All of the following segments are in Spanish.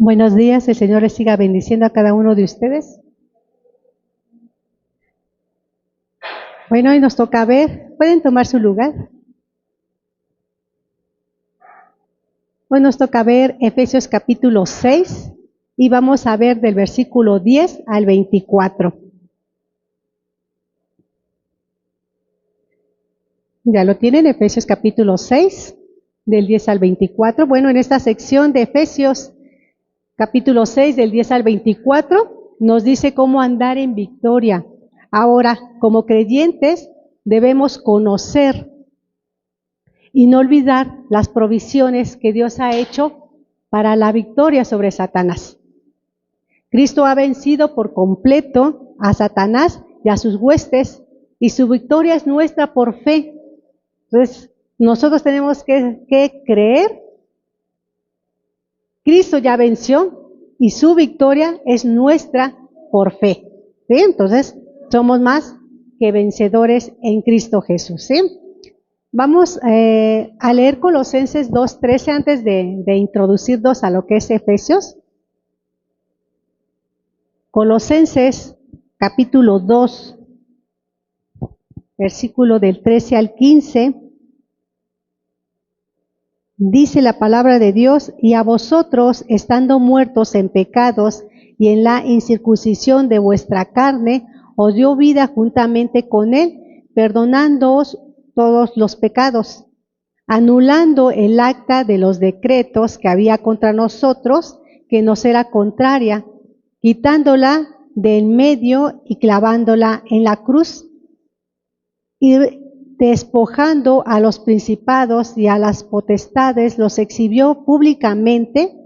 Buenos días, el Señor les siga bendiciendo a cada uno de ustedes. Bueno, hoy nos toca ver, ¿pueden tomar su lugar? Hoy nos toca ver Efesios capítulo 6 y vamos a ver del versículo 10 al 24. ¿Ya lo tienen? Efesios capítulo 6, del 10 al 24. Bueno, en esta sección de Efesios capítulo 6, del 10 al 24, nos dice cómo andar en victoria. Ahora, como creyentes, debemos conocer y no olvidar las provisiones que Dios ha hecho para la victoria sobre Satanás. Cristo ha vencido por completo a Satanás y a sus huestes, y su victoria es nuestra por fe. Entonces, nosotros tenemos que creer. Cristo ya venció y su victoria es nuestra por fe. ¿Sí? Entonces, somos más que vencedores en Cristo Jesús. ¿Sí? Vamos a leer Colosenses 2:13 antes de introducirnos a lo que es Efesios. Colosenses capítulo 2, versículo del 13 al 15. Dice la palabra de Dios: y a vosotros, estando muertos en pecados y en la incircuncisión de vuestra carne, os dio vida juntamente con él, perdonándoos todos los pecados, anulando el acta de los decretos que había contra nosotros, que nos era contraria, quitándola de en medio y clavándola en la cruz, y despojando a los principados y a las potestades, los exhibió públicamente,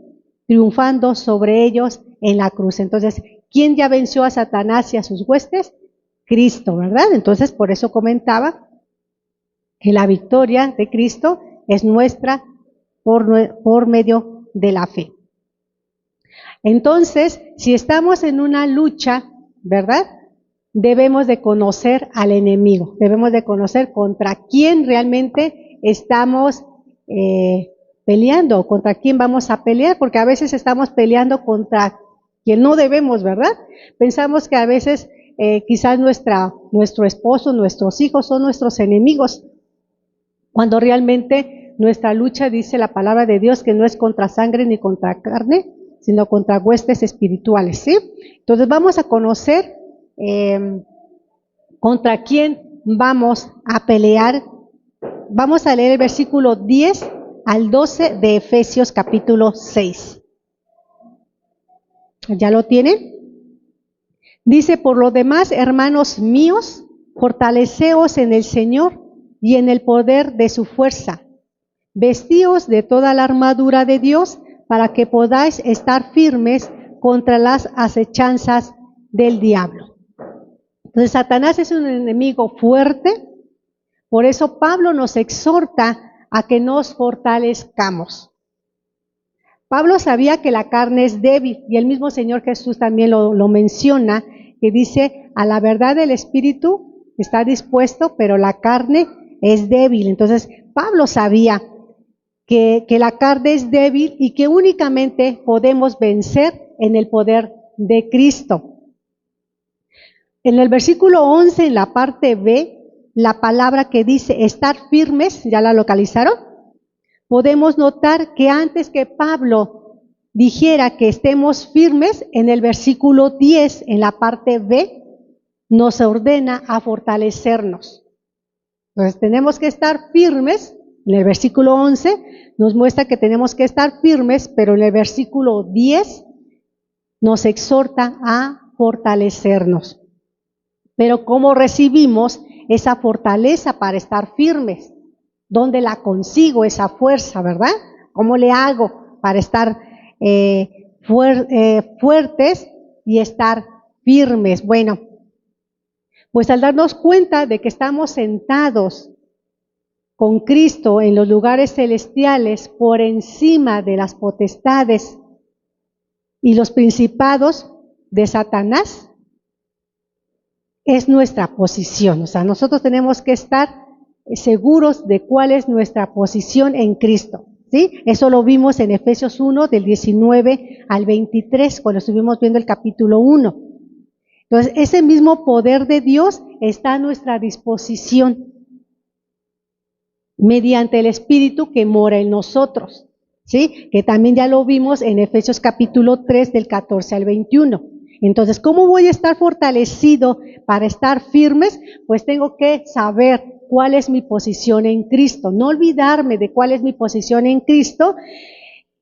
triunfando sobre ellos en la cruz. Entonces, ¿quién ya venció a Satanás y a sus huestes? Cristo, ¿verdad? Entonces, por eso comentaba que la victoria de Cristo es nuestra por medio de la fe. Entonces, si estamos en una lucha, ¿verdad?, debemos de conocer al enemigo, debemos de conocer contra quién realmente estamos peleando, contra quién vamos a pelear, porque a veces estamos peleando contra quien no debemos, ¿verdad? Pensamos que a veces quizás nuestro esposo, nuestros hijos son nuestros enemigos, cuando realmente nuestra lucha, dice la palabra de Dios, que no es contra sangre ni contra carne, sino contra huestes espirituales, ¿sí? Entonces vamos a conocer contra quién vamos a pelear. Vamos a leer el versículo 10 al 12 de Efesios capítulo 6. ¿Ya lo tienen? Dice: por lo demás, hermanos míos, fortaleceos en el Señor y en el poder de su fuerza. Vestíos de toda la armadura de Dios para que podáis estar firmes contra las acechanzas del diablo. Entonces, Satanás es un enemigo fuerte, por eso Pablo nos exhorta a que nos fortalezcamos. Pablo sabía que la carne es débil, y el mismo Señor Jesús también lo menciona, que dice: a la verdad el espíritu está dispuesto, pero la carne es débil. Entonces, Pablo sabía que la carne es débil y que únicamente podemos vencer en el poder de Cristo. En el versículo 11, en la parte B, la palabra que dice estar firmes, ¿ya la localizaron? Podemos notar que antes que Pablo dijera que estemos firmes, en el versículo 10, en la parte B, nos ordena a fortalecernos. Entonces tenemos que estar firmes. En el versículo 11 nos muestra que tenemos que estar firmes, pero en el versículo 10 nos exhorta a fortalecernos. Pero ¿cómo recibimos esa fortaleza para estar firmes? ¿Dónde la consigo esa fuerza, verdad? ¿Cómo le hago para estar fuertes y estar firmes? Bueno, pues al darnos cuenta de que estamos sentados con Cristo en los lugares celestiales por encima de las potestades y los principados de Satanás, es nuestra posición. O sea, nosotros tenemos que estar seguros de cuál es nuestra posición en Cristo, ¿sí? ¿sí? Eso lo vimos en Efesios 1, del 19 al 23, cuando estuvimos viendo el capítulo 1. Entonces, ese mismo poder de Dios está a nuestra disposición mediante el Espíritu que mora en nosotros, ¿sí? Que también ya lo vimos en Efesios capítulo 3, del 14 al 21. Entonces, ¿cómo voy a estar fortalecido para estar firmes? Pues tengo que saber cuál es mi posición en Cristo, no olvidarme de cuál es mi posición en Cristo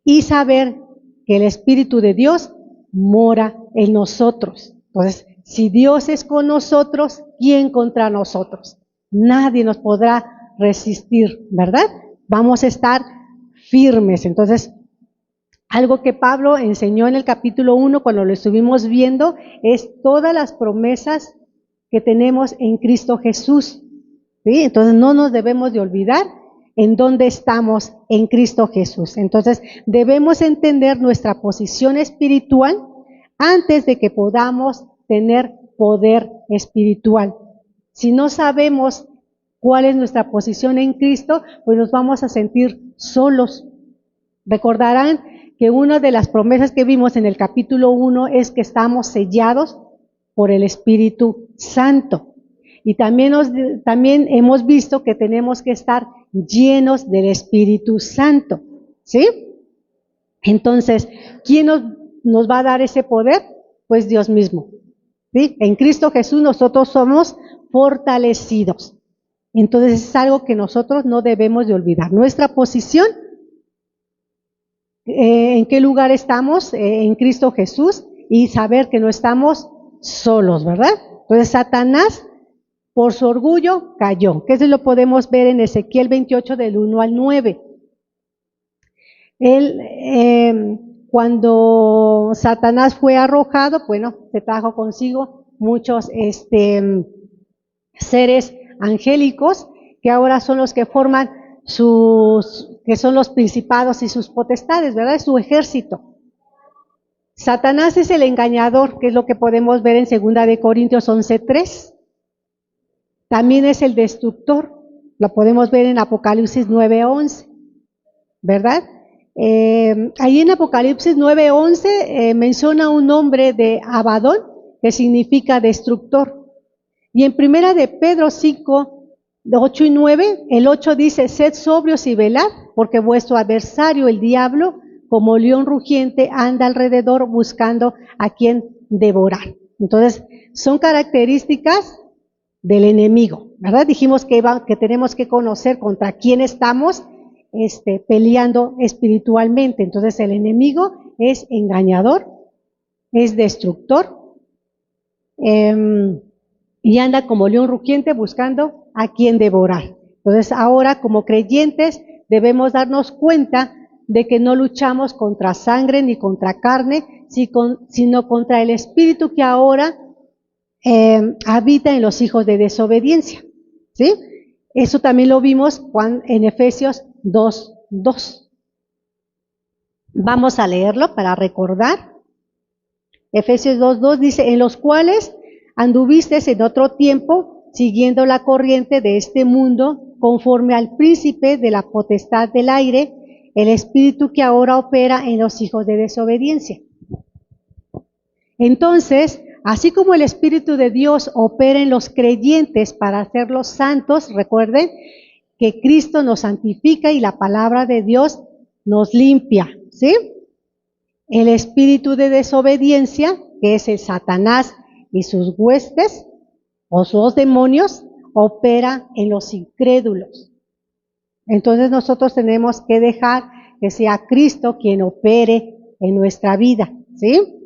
y saber que el Espíritu de Dios mora en nosotros. Entonces, si Dios es con nosotros, ¿quién contra nosotros? Nadie nos podrá resistir, ¿verdad? Vamos a estar firmes. Entonces, algo que Pablo enseñó en el capítulo 1 cuando lo estuvimos viendo es todas las promesas que tenemos en Cristo Jesús, ¿sí? Entonces no nos debemos de olvidar en dónde estamos en Cristo Jesús. Entonces debemos entender nuestra posición espiritual antes de que podamos tener poder espiritual. Si no sabemos cuál es nuestra posición en Cristo, pues nos vamos a sentir solos. Recordarán que una de las promesas que vimos en el capítulo 1 es que estamos sellados por el Espíritu Santo. Y también hemos visto que tenemos que estar llenos del Espíritu Santo, ¿sí? Entonces, ¿quién nos va a dar ese poder? Pues Dios mismo, ¿sí? En Cristo Jesús nosotros somos fortalecidos. Entonces es algo que nosotros no debemos de olvidar. Nuestra posición, en qué lugar estamos en Cristo Jesús y saber que no estamos solos, ¿verdad? Entonces Satanás, por su orgullo, cayó. Que eso lo podemos ver en Ezequiel 28 del 1 al 9. Cuando Satanás fue arrojado, bueno, se trajo consigo muchos seres angélicos que ahora son los que forman que son los principados y sus potestades, ¿verdad? Es su ejército. Satanás es el engañador, que es lo que podemos ver en 2 de Corintios 11:3. También es el destructor, lo podemos ver en Apocalipsis 9:11, ¿verdad? Ahí en Apocalipsis 9:11 menciona un nombre de Abadón, que significa destructor. Y en primera de Pedro 5, 8 y 9, el 8 dice: sed sobrios y velad, porque vuestro adversario, el diablo, como león rugiente, anda alrededor buscando a quien devorar. Entonces, son características del enemigo, ¿verdad? Dijimos que tenemos que conocer contra quién estamos peleando espiritualmente. Entonces, el enemigo es engañador, es destructor, y anda como león rugiente buscando a quien devorar. Entonces, ahora como creyentes debemos darnos cuenta de que no luchamos contra sangre ni contra carne, sino contra el espíritu que ahora habita en los hijos de desobediencia, ¿sí? Eso también lo vimos en Efesios 2:2. Vamos a leerlo para recordar. Efesios 2:2 dice: en los cuales anduvisteis en otro tiempo, siguiendo la corriente de este mundo, conforme al príncipe de la potestad del aire, el espíritu que ahora opera en los hijos de desobediencia. Entonces, así como el Espíritu de Dios opera en los creyentes para hacerlos santos, recuerden que Cristo nos santifica y la palabra de Dios nos limpia, ¿sí? El espíritu de desobediencia, que es el Satanás y sus huestes, o sus demonios, opera en los incrédulos. Entonces nosotros tenemos que dejar que sea Cristo quien opere en nuestra vida, ¿sí?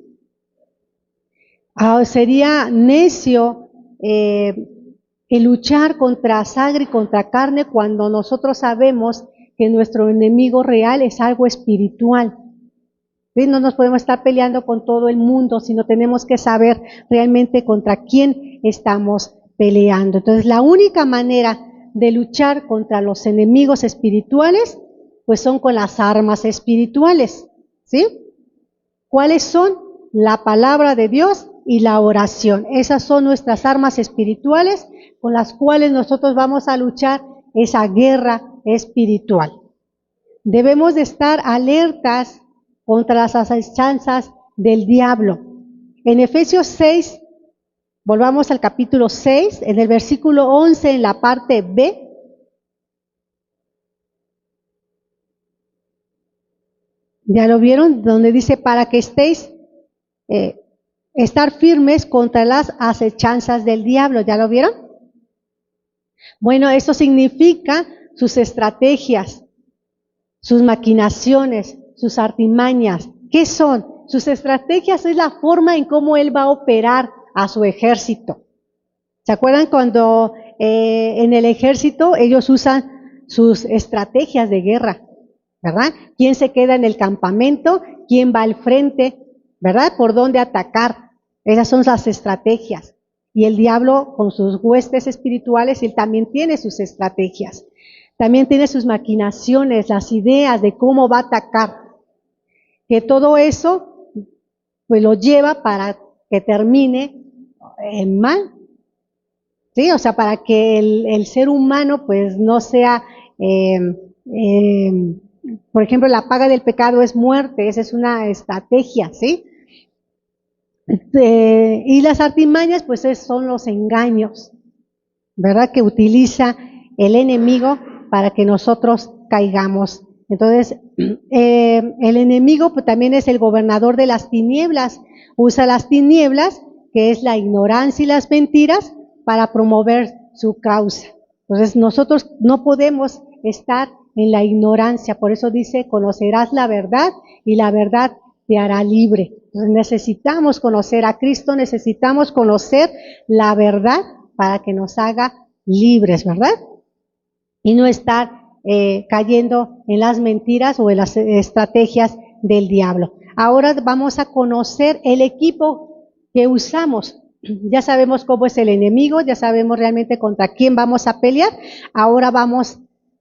Sería necio el luchar contra sangre y contra carne cuando nosotros sabemos que nuestro enemigo real es algo espiritual. ¿Sí? No nos podemos estar peleando con todo el mundo, sino tenemos que saber realmente contra quién estamos peleando. Entonces, la única manera de luchar contra los enemigos espirituales, pues son con las armas espirituales, ¿sí? ¿Cuáles son? La palabra de Dios y la oración. Esas son nuestras armas espirituales con las cuales nosotros vamos a luchar esa guerra espiritual. Debemos de estar alertas contra las acechanzas del diablo. En Efesios 6, volvamos al capítulo 6, en el versículo 11, en la parte B, ¿ya lo vieron? Donde dice, para que estéis, estar firmes contra las acechanzas del diablo. ¿Ya lo vieron? Bueno, eso significa sus estrategias, sus maquinaciones, sus artimañas. ¿Qué son? Sus estrategias es la forma en cómo él va a operar a su ejército. ¿Se acuerdan cuando en el ejército ellos usan sus estrategias de guerra? ¿Verdad? ¿Quién se queda en el campamento? ¿Quién va al frente? ¿Verdad? ¿Por dónde atacar? Esas son las estrategias. Y el diablo, con sus huestes espirituales, él también tiene sus estrategias. También tiene sus maquinaciones, las ideas de cómo va a atacar. Que todo eso, pues lo lleva para que termine en mal. ¿Sí? O sea, para que el ser humano, pues no sea... por ejemplo, la paga del pecado es muerte, esa es una estrategia, ¿sí? Y las artimañas, pues son los engaños, ¿verdad? Que utiliza el enemigo para que nosotros caigamos. Entonces, el enemigo pues, también es el gobernador de las tinieblas, usa las tinieblas, que es la ignorancia y las mentiras, para promover su causa. Entonces, nosotros no podemos estar en la ignorancia, por eso dice, conocerás la verdad y la verdad te hará libre. Entonces necesitamos conocer a Cristo, necesitamos conocer la verdad para que nos haga libres, ¿verdad? Y no estar cayendo en las mentiras o en las estrategias del diablo. Ahora vamos a conocer el equipo que usamos. Ya sabemos cómo es el enemigo, ya sabemos realmente contra quién vamos a pelear. Ahora vamos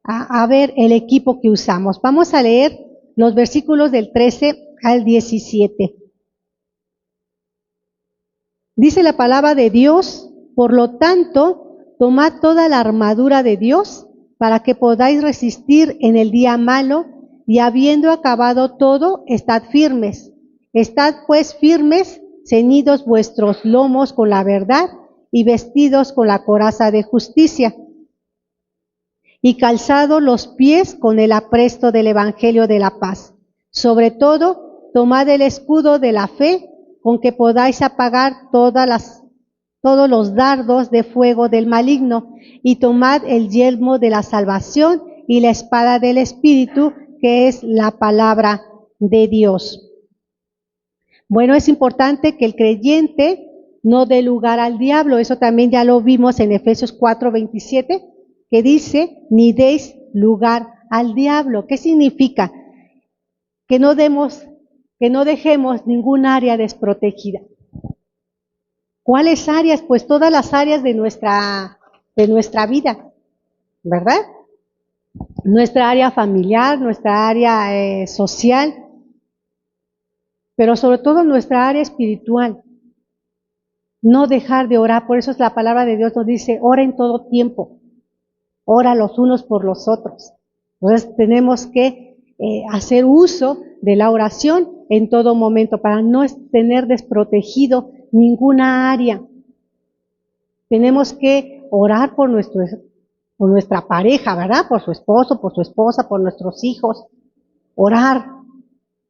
a ver el equipo que usamos. Vamos a leer los versículos del 13 al 17. Dice la palabra de Dios, por lo tanto, tomad toda la armadura de Dios para que podáis resistir en el día malo y habiendo acabado todo, estad firmes. Estad pues firmes, ceñidos vuestros lomos con la verdad y vestidos con la coraza de justicia y calzado los pies con el apresto del evangelio de la paz. Sobre todo, tomad el escudo de la fe, con que podáis apagar todos los dardos de fuego del maligno, y tomad el yelmo de la salvación y la espada del Espíritu, que es la palabra de Dios. Bueno, es importante que el creyente no dé lugar al diablo, eso también ya lo vimos en Efesios 4:27, que dice, ni deis lugar al diablo. ¿Qué significa? Que no dejemos ningún área desprotegida. ¿Cuáles áreas? Pues todas las áreas de nuestra vida, ¿verdad? Nuestra área familiar, nuestra área social, pero sobre todo nuestra área espiritual. No dejar de orar, por eso es la palabra de Dios nos dice, ora en todo tiempo. Ora los unos por los otros. Entonces tenemos que hacer uso de la oración en todo momento para no tener desprotegido ninguna área. Tenemos que orar por nuestra pareja, ¿verdad? Por su esposo, por su esposa, por nuestros hijos. Orar.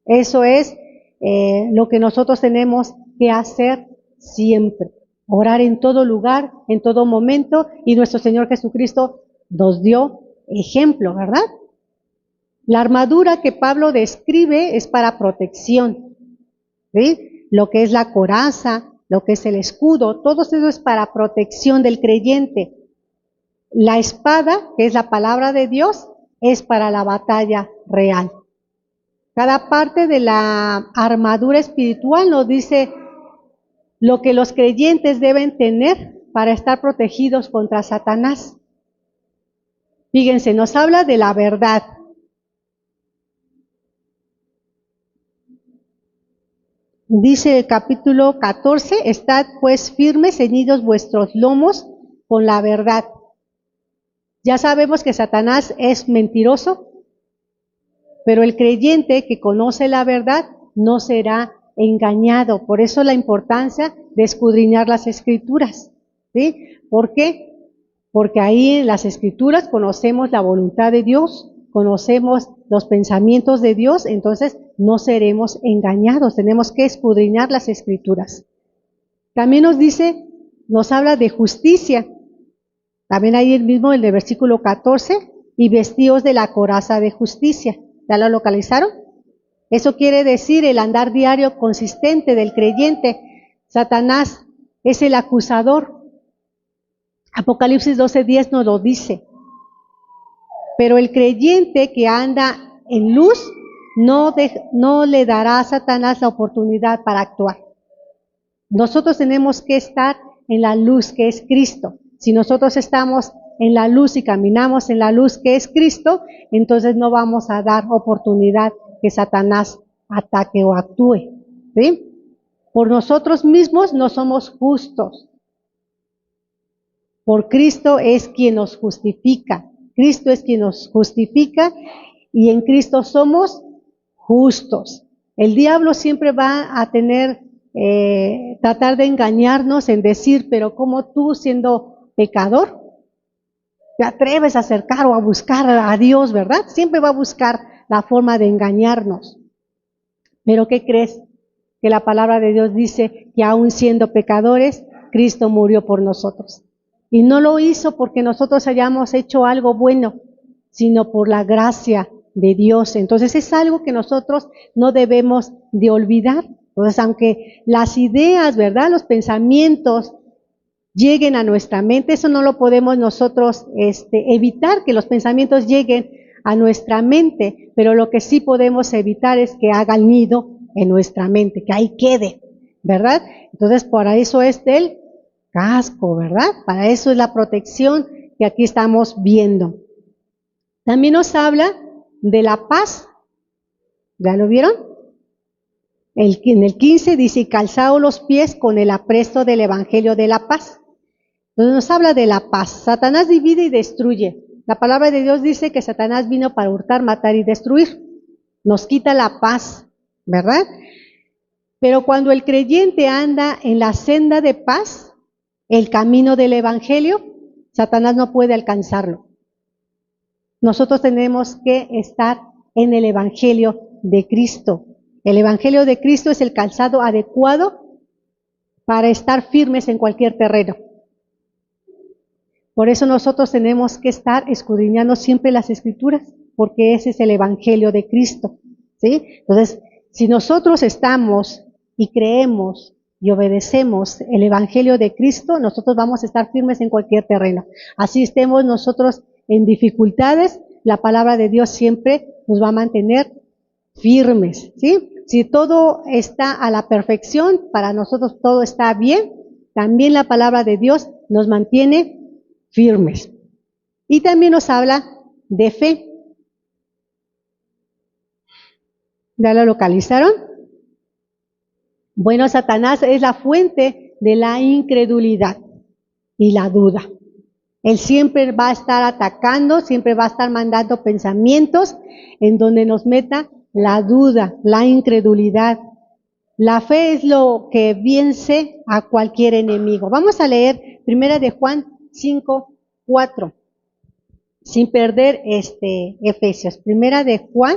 Eso es lo que nosotros tenemos que hacer siempre. Orar en todo lugar, en todo momento, y nuestro Señor Jesucristo nos dio ejemplo, ¿verdad? La armadura que Pablo describe es para protección, ¿sí? Lo que es la coraza, lo que es el escudo, todo eso es para protección del creyente. La espada, que es la palabra de Dios, es para la batalla real. Cada parte de la armadura espiritual nos dice lo que los creyentes deben tener para estar protegidos contra Satanás. Fíjense, nos habla de la verdad. Dice el capítulo 14, estad pues firmes, ceñidos vuestros lomos con la verdad. Ya sabemos que Satanás es mentiroso, pero el creyente que conoce la verdad no será engañado. Por eso la importancia de escudriñar las Escrituras, ¿sí? ¿Por qué? Porque ahí en las Escrituras conocemos la voluntad de Dios, conocemos los pensamientos de Dios, entonces no seremos engañados. Tenemos que escudriñar las Escrituras. También nos habla de justicia. También ahí mismo en el versículo 14, y vestidos de la coraza de justicia. ¿Ya lo localizaron? Eso quiere decir el andar diario consistente del creyente. Satanás es el acusador. Apocalipsis 12:10 nos lo dice. Pero el creyente que anda en luz no le dará a Satanás la oportunidad para actuar. Nosotros tenemos que estar en la luz que es Cristo. Si nosotros estamos en la luz y caminamos en la luz que es Cristo, entonces no vamos a dar oportunidad que Satanás ataque o actúe, ¿sí? Por nosotros mismos no somos justos. Por Cristo es quien nos justifica. Cristo es quien nos justifica y en Cristo somos justos. El diablo siempre va a tratar de engañarnos en decir, pero ¿cómo tú siendo pecador te atreves a acercar o a buscar a Dios, verdad? Siempre va a buscar la forma de engañarnos. Pero ¿qué crees? Que la palabra de Dios dice que aún siendo pecadores, Cristo murió por nosotros. Y no lo hizo porque nosotros hayamos hecho algo bueno, sino por la gracia de Dios. Entonces es algo que nosotros no debemos de olvidar. Entonces, aunque las ideas, ¿verdad?, los pensamientos lleguen a nuestra mente, eso no lo podemos nosotros evitar, que los pensamientos lleguen a nuestra mente, pero lo que sí podemos evitar es que hagan nido en nuestra mente, que ahí quede, ¿verdad? Entonces, para eso es el casco, ¿verdad? Para eso es la protección que aquí estamos viendo. También nos habla de la paz. ¿Ya lo vieron? En el 15 dice, calzaos los pies con el apresto del evangelio de la paz. Entonces nos habla de la paz. Satanás divide y destruye. La palabra de Dios dice que Satanás vino para hurtar, matar y destruir. Nos quita la paz, ¿verdad? Pero cuando el creyente anda en la senda de paz, el camino del evangelio, Satanás no puede alcanzarlo. Nosotros tenemos que estar en el evangelio de Cristo. El evangelio de Cristo es el calzado adecuado para estar firmes en cualquier terreno. Por eso nosotros tenemos que estar escudriñando siempre las Escrituras, porque ese es el evangelio de Cristo, ¿sí? Entonces, si nosotros estamos y creemos y obedecemos el evangelio de Cristo, nosotros vamos a estar firmes en cualquier terreno. Así estemos nosotros en dificultades, la palabra de Dios siempre nos va a mantener firmes, ¿sí? Si todo está a la perfección, para nosotros todo está bien, también la palabra de Dios nos mantiene firmes. Y también nos habla de fe. ¿Ya lo localizaron? Bueno, Satanás es la fuente de la incredulidad y la duda. Él siempre va a estar atacando, siempre va a estar mandando pensamientos en donde nos meta la duda, la incredulidad. La fe es lo que vence a cualquier enemigo. Vamos a leer 1 de Juan 5:4, sin perder Efesios. 1 de Juan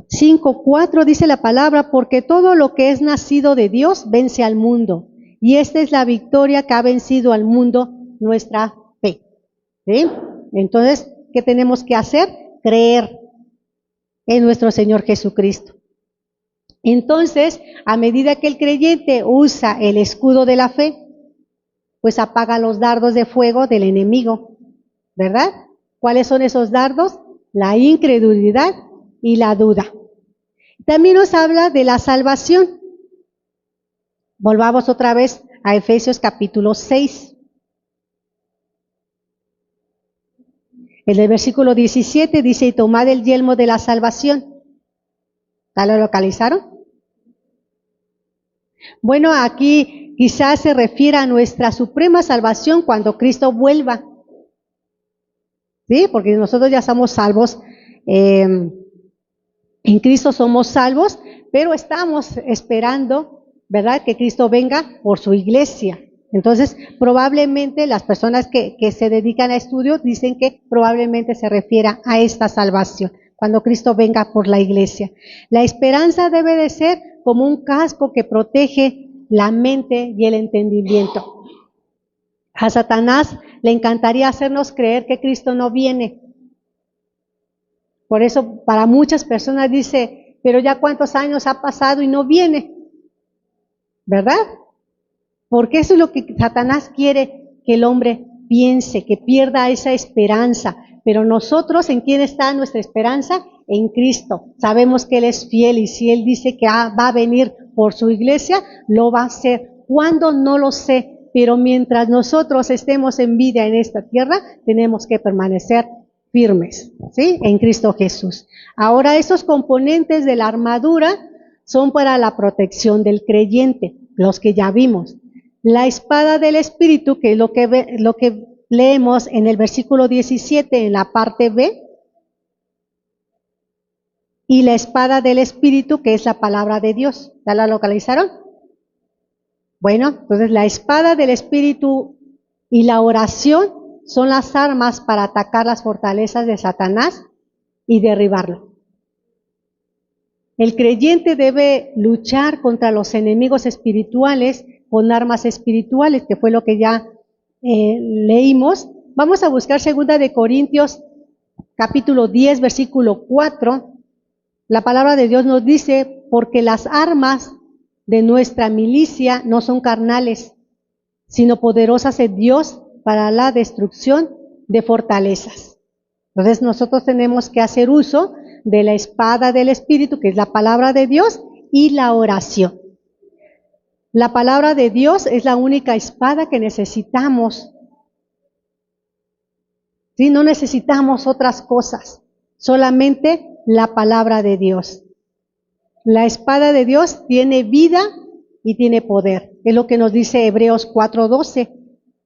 5:4 dice la palabra, porque todo lo que es nacido de Dios vence al mundo, y esta es la victoria que ha vencido al mundo, nuestra fe. ¿Sí? Entonces, ¿qué tenemos que hacer? Creer en nuestro Señor Jesucristo. Entonces, a medida que el creyente usa el escudo de la fe, pues apaga los dardos de fuego del enemigo, ¿verdad? ¿Cuáles son esos dardos? La incredulidad y la duda. También nos habla de la salvación. Volvamos otra vez a Efesios capítulo 6. En el versículo 17 dice, y tomad el yelmo de la salvación. ¿Ya lo localizaron? Bueno, aquí quizás se refiere a nuestra suprema salvación cuando Cristo vuelva. ¿Sí? Porque nosotros ya somos salvos, en Cristo somos salvos, pero estamos esperando, ¿verdad?, que Cristo venga por su iglesia. Entonces, probablemente las personas que se dedican a estudio dicen que probablemente se refiera a esta salvación, cuando Cristo venga por la iglesia. La esperanza debe de ser como un casco que protege la mente y el entendimiento. A Satanás le encantaría hacernos creer que Cristo no viene. Por eso, para muchas personas dice, pero ya cuántos años ha pasado y no viene, ¿verdad? Porque eso es lo que Satanás quiere que el hombre piense, que pierda esa esperanza. Pero nosotros, ¿en quién está nuestra esperanza? En Cristo. Sabemos que Él es fiel y si Él dice que va a venir por su iglesia, lo va a hacer. ¿Cuándo? No lo sé. Pero mientras nosotros estemos en vida en esta tierra, tenemos que permanecer firmes, ¿sí? En Cristo Jesús. Ahora, esos componentes de la armadura son para la protección del creyente, los que ya vimos. La espada del Espíritu, que es lo que leemos en el versículo 17, en la parte B, y la espada del Espíritu, que es la palabra de Dios. ¿Ya la localizaron? Bueno, entonces la espada del Espíritu y la oración son las armas para atacar las fortalezas de Satanás y derribarlo. El creyente debe luchar contra los enemigos espirituales con armas espirituales, que fue lo que ya leímos. Vamos a buscar 2 de Corintios, capítulo 10, versículo 4. La palabra de Dios nos dice, porque las armas de nuestra milicia no son carnales, sino poderosas en Dios para la destrucción de fortalezas. Entonces nosotros tenemos que hacer uso de la espada del Espíritu, que es la palabra de Dios, y la oración. La palabra de Dios es la única espada que necesitamos. ¿Sí? No necesitamos otras cosas, solamente la palabra de Dios. La espada de Dios tiene vida y tiene poder. Es lo que nos dice Hebreos 4:12,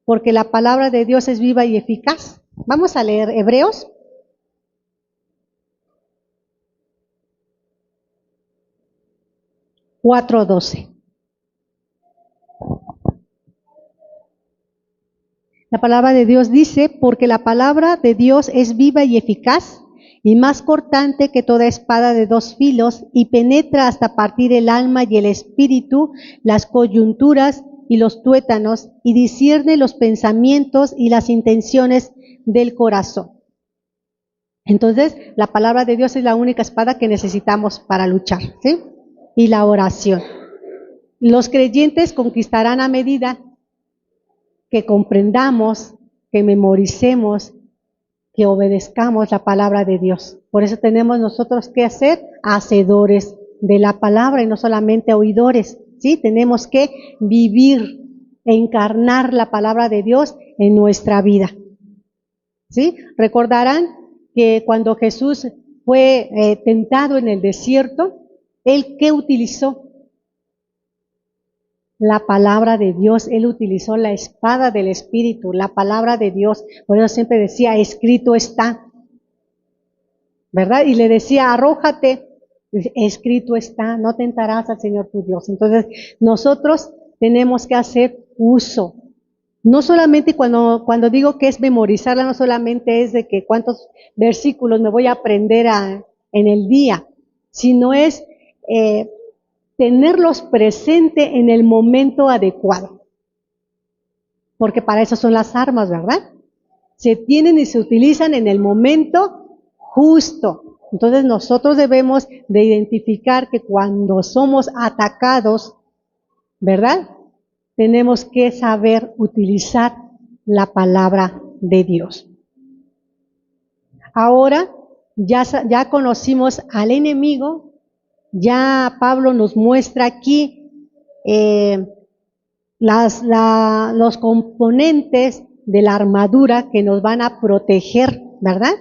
porque la palabra de Dios es viva y eficaz. Vamos a leer Hebreos. La palabra de Dios dice, porque la palabra de Dios es viva y eficaz, y más cortante que toda espada de dos filos, y penetra hasta partir el alma y el espíritu, las coyunturas y los tuétanos, y discierne los pensamientos y las intenciones del corazón. Entonces, la palabra de Dios es la única espada que necesitamos para luchar, ¿sí? Y la oración. Los creyentes conquistarán a medida que comprendamos, que memoricemos, que obedezcamos la palabra de Dios. Por eso tenemos nosotros que ser hacedores de la palabra y no solamente oidores, ¿sí? Tenemos que vivir, encarnar la palabra de Dios en nuestra vida, ¿sí? Recordarán que cuando Jesús fue tentado en el desierto, ¿Él qué utilizó? La palabra de Dios. Él utilizó la espada del Espíritu, la palabra de Dios. Por eso siempre decía, escrito está, ¿verdad? Y le decía, arrójate, escrito está, no tentarás al Señor tu Dios. Entonces, nosotros tenemos que hacer uso. No solamente cuando digo que es memorizarla, no solamente es de que cuántos versículos me voy a aprender en el día, sino es tenerlos presente en el momento adecuado. Porque para eso son las armas, ¿verdad? Se tienen y se utilizan en el momento justo. Entonces nosotros debemos de identificar que cuando somos atacados, ¿verdad? Tenemos que saber utilizar la palabra de Dios. Ahora ya conocimos al enemigo. Ya Pablo nos muestra aquí los componentes de la armadura que nos van a proteger, ¿verdad?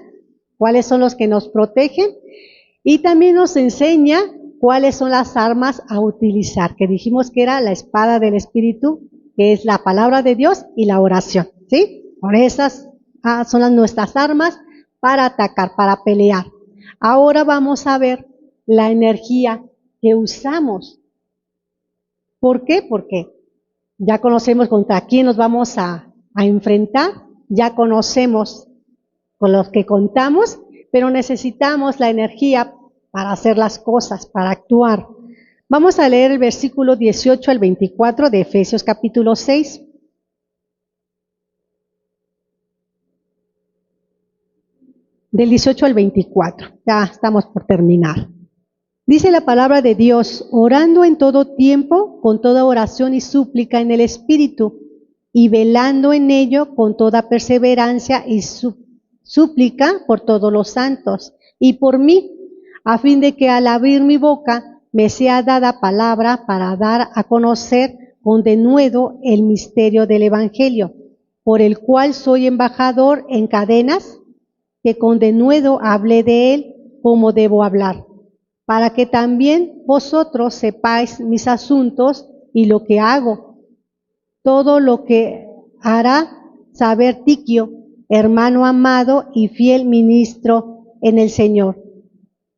¿Cuáles son los que nos protegen? Y también nos enseña cuáles son las armas a utilizar, que dijimos que era la espada del Espíritu, que es la palabra de Dios y la oración, ¿sí? Por esas son nuestras armas para atacar, para pelear. Ahora vamos a ver la energía que usamos. ¿Por qué? Porque ya conocemos contra quién nos vamos a enfrentar, ya conocemos con los que contamos, pero necesitamos la energía para hacer las cosas, para actuar. Vamos a leer el versículo 18 al 24 de Efesios capítulo 6. Del 18 al 24, ya estamos por terminar. Dice la palabra de Dios: orando en todo tiempo, con toda oración y súplica en el Espíritu, y velando en ello con toda perseverancia y súplica por todos los santos, y por mí, a fin de que al abrir mi boca me sea dada palabra para dar a conocer con denuedo el misterio del Evangelio, por el cual soy embajador en cadenas, que con denuedo hable de él como debo hablar, para que también vosotros sepáis mis asuntos y lo que hago. Todo lo que hará saber Tiquio, hermano amado y fiel ministro en el Señor,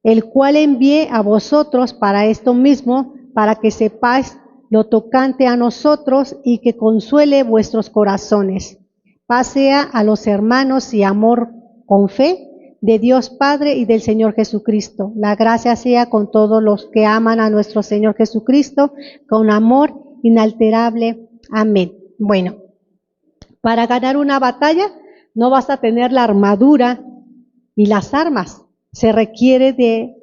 el cual envié a vosotros para esto mismo, para que sepáis lo tocante a nosotros y que consuele vuestros corazones. Paz sea a los hermanos y amor con fe de Dios Padre y del Señor Jesucristo. La gracia sea con todos los que aman a nuestro Señor Jesucristo, con amor inalterable. Amén. Bueno, para ganar una batalla no basta tener la armadura y las armas. Se requiere de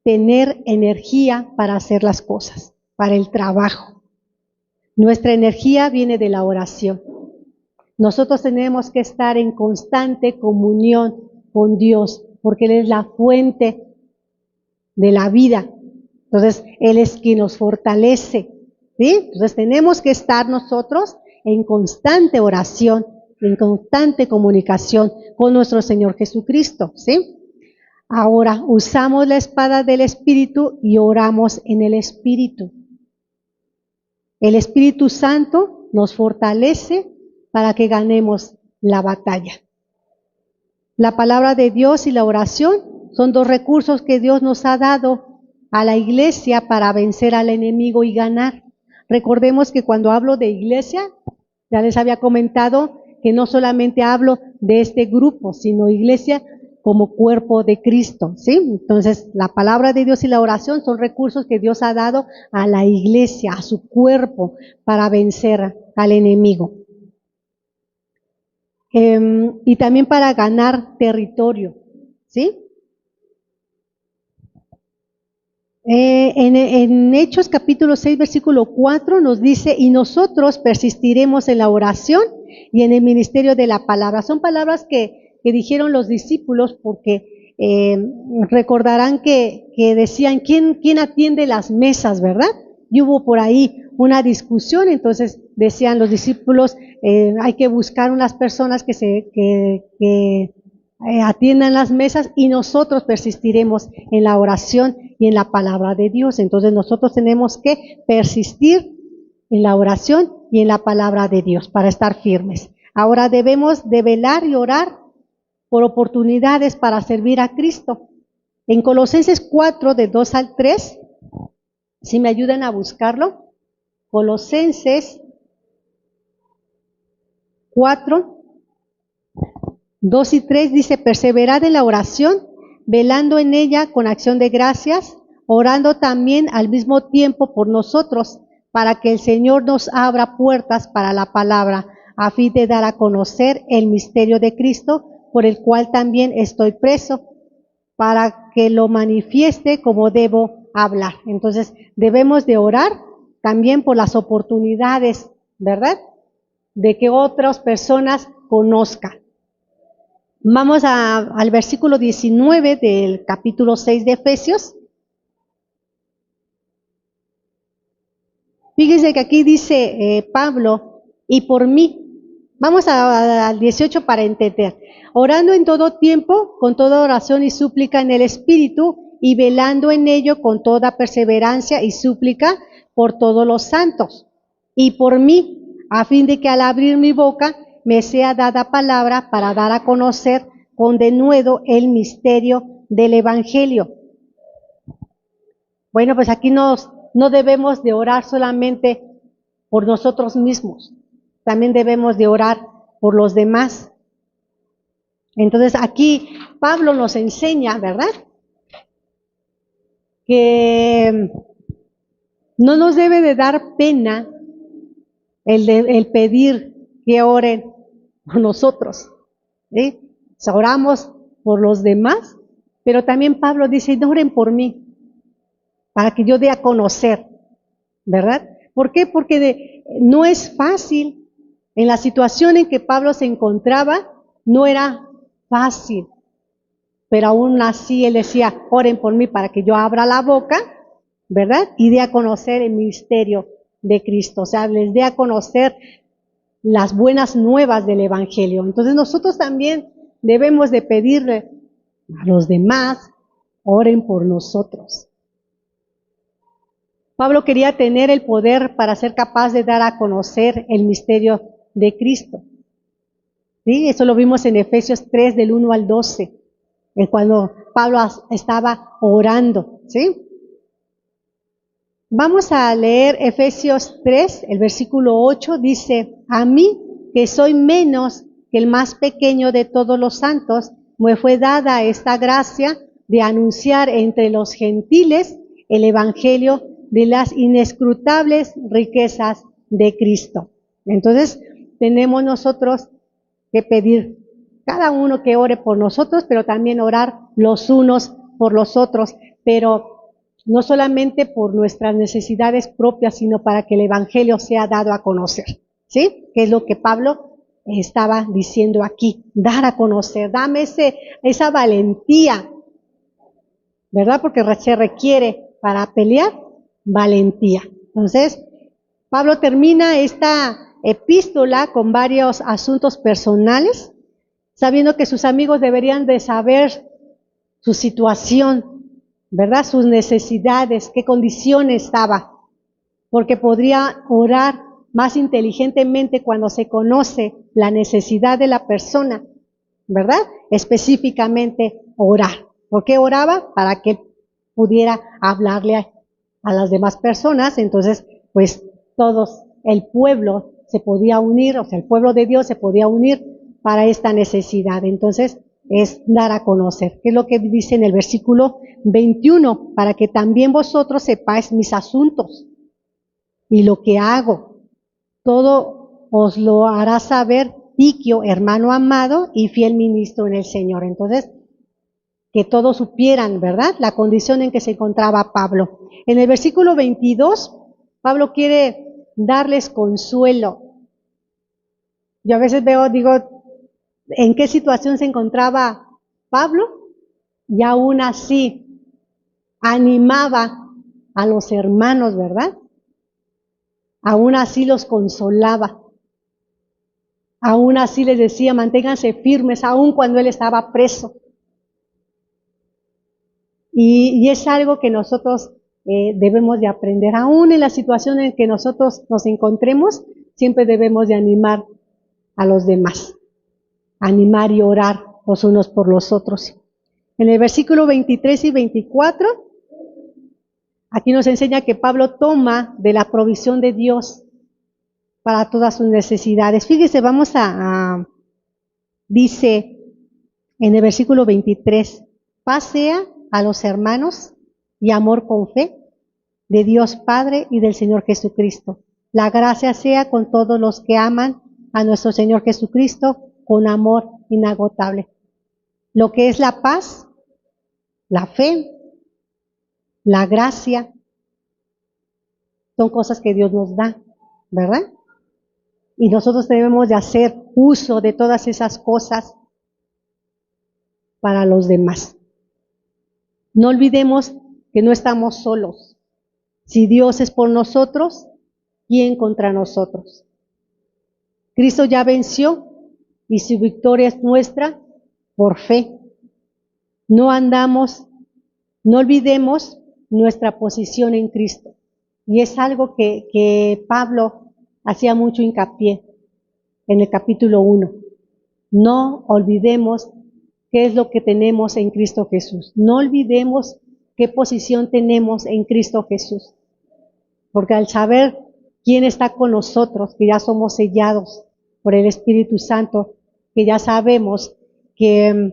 tener energía para hacer las cosas, para el trabajo. Nuestra energía viene de la oración. Nosotros tenemos que estar en constante comunión con Dios, porque Él es la fuente de la vida. Entonces, Él es quien nos fortalece, ¿sí? Entonces, tenemos que estar nosotros en constante oración, en constante comunicación con nuestro Señor Jesucristo, ¿sí? Ahora, usamos la espada del Espíritu y oramos en el Espíritu. El Espíritu Santo nos fortalece para que ganemos la batalla. La palabra de Dios y la oración son dos recursos que Dios nos ha dado a la iglesia para vencer al enemigo y ganar. Recordemos que cuando hablo de iglesia, ya les había comentado que no solamente hablo de este grupo, sino iglesia como cuerpo de Cristo, ¿sí? Entonces, la palabra de Dios y la oración son recursos que Dios ha dado a la iglesia, a su cuerpo, para vencer al enemigo. Y también para ganar territorio, ¿sí? En Hechos capítulo 6, versículo 4 nos dice: y nosotros persistiremos en la oración y en el ministerio de la palabra. Son palabras que dijeron los discípulos porque recordarán que decían, ¿quién atiende las mesas, verdad? Y hubo por ahí una discusión, entonces decían los discípulos, hay que buscar unas personas que atiendan las mesas y nosotros persistiremos en la oración y en la palabra de Dios. Entonces nosotros tenemos que persistir en la oración y en la palabra de Dios para estar firmes. Ahora debemos de velar y orar por oportunidades para servir a Cristo. En Colosenses 4, de 2 al 3, si me ayudan a buscarlo, Colosenses 4, 2 y 3 dice: perseverad en la oración, velando en ella con acción de gracias, orando también al mismo tiempo por nosotros, para que el Señor nos abra puertas para la palabra, a fin de dar a conocer el misterio de Cristo, por el cual también estoy preso, para que lo manifieste como debo hablar. Entonces, debemos de orar también por las oportunidades, ¿verdad?, de que otras personas conozcan. Vamos al versículo 19 del capítulo 6 de Efesios. Fíjense que aquí dice Pablo, y por mí. Vamos al 18 para entender. Orando en todo tiempo, con toda oración y súplica en el Espíritu, y velando en ello con toda perseverancia y súplica por todos los santos y por mí, a fin de que al abrir mi boca me sea dada palabra para dar a conocer con denuedo el misterio del Evangelio. Bueno, pues aquí no debemos de orar solamente por nosotros mismos, también debemos de orar por los demás. Entonces aquí Pablo nos enseña, ¿verdad?, que no nos debe de dar pena el pedir que oren por nosotros, ¿sí? O sea, oramos por los demás, pero también Pablo dice, no oren por mí, para que yo dé a conocer, ¿verdad? ¿Por qué? Porque no es fácil. En la situación en que Pablo se encontraba, no era fácil. Pero aún así él decía, oren por mí para que yo abra la boca, ¿verdad? Y dé a conocer el misterio de Cristo. O sea, les dé a conocer las buenas nuevas del Evangelio. Entonces nosotros también debemos de pedirle a los demás, oren por nosotros. Pablo quería tener el poder para ser capaz de dar a conocer el misterio de Cristo. ¿Sí? Eso lo vimos en Efesios 3, del 1 al 12, cuando Pablo estaba orando. ¿Sí? Vamos a leer Efesios 3, el versículo 8, dice, a mí, que soy menos que el más pequeño de todos los santos, me fue dada esta gracia de anunciar entre los gentiles el evangelio de las inescrutables riquezas de Cristo. Entonces, tenemos nosotros que pedir, cada uno que ore por nosotros, pero también orar los unos por los otros, pero no solamente por nuestras necesidades propias, sino para que el evangelio sea dado a conocer, ¿sí? Que es lo que Pablo estaba diciendo aquí, dar a conocer, dame esa valentía, ¿verdad? Porque se requiere para pelear valentía. Entonces, Pablo termina esta epístola con varios asuntos personales, sabiendo que sus amigos deberían de saber su situación, ¿verdad? Sus necesidades, qué condición estaba, porque podría orar más inteligentemente cuando se conoce la necesidad de la persona, ¿verdad? Específicamente orar. ¿Por qué oraba? Para que pudiera hablarle a las demás personas. Entonces, pues todos, el pueblo se podía unir, o sea, el pueblo de Dios se podía unir para esta necesidad. Entonces, es dar a conocer, que es lo que dice en el versículo 21, para que también vosotros sepáis mis asuntos y lo que hago. Todo os lo hará saber Tiquio, hermano amado y fiel ministro en el Señor. Entonces, que todos supieran, ¿verdad?, la condición en que se encontraba Pablo. En el versículo 22, Pablo quiere darles consuelo. Yo a veces digo, ¿en qué situación se encontraba Pablo? Y aún así animaba a los hermanos, ¿verdad? Aún así los consolaba. Aún así les decía, manténganse firmes, aún cuando él estaba preso. Y es algo que nosotros debemos de aprender. Aún en la situación en que nosotros nos encontremos, siempre debemos de animar a los demás. Animar y orar los unos por los otros. En el versículo 23 y 24, aquí nos enseña que Pablo toma de la provisión de Dios para todas sus necesidades. Fíjese, dice en el versículo 23, paz sea a los hermanos y amor con fe de Dios Padre y del Señor Jesucristo. La gracia sea con todos los que aman a nuestro Señor Jesucristo con amor inagotable. Lo que es la paz, la fe, la gracia, son cosas que Dios nos da, ¿verdad? Y nosotros debemos de hacer uso de todas esas cosas para los demás. No olvidemos que no estamos solos. Si Dios es por nosotros, ¿quién contra nosotros? Cristo ya venció y su victoria es nuestra por fe. No andamos No olvidemos nuestra posición en Cristo. Y es algo que Pablo hacía mucho hincapié en el capítulo 1. No olvidemos qué es lo que tenemos en Cristo Jesús. No olvidemos qué posición tenemos en Cristo Jesús. Porque al saber quién está con nosotros, que ya somos sellados por el Espíritu Santo, que ya sabemos que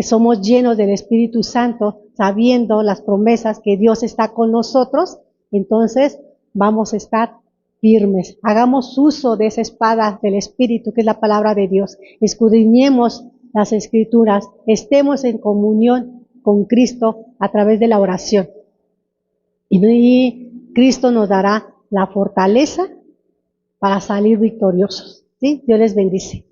somos llenos del Espíritu Santo, sabiendo las promesas que Dios está con nosotros, entonces vamos a estar firmes. Hagamos uso de esa espada del Espíritu, que es la palabra de Dios. Escudriñemos las Escrituras, estemos en comunión con Cristo a través de la oración. Y Cristo nos dará la fortaleza para salir victoriosos. ¿Sí? Dios les bendice.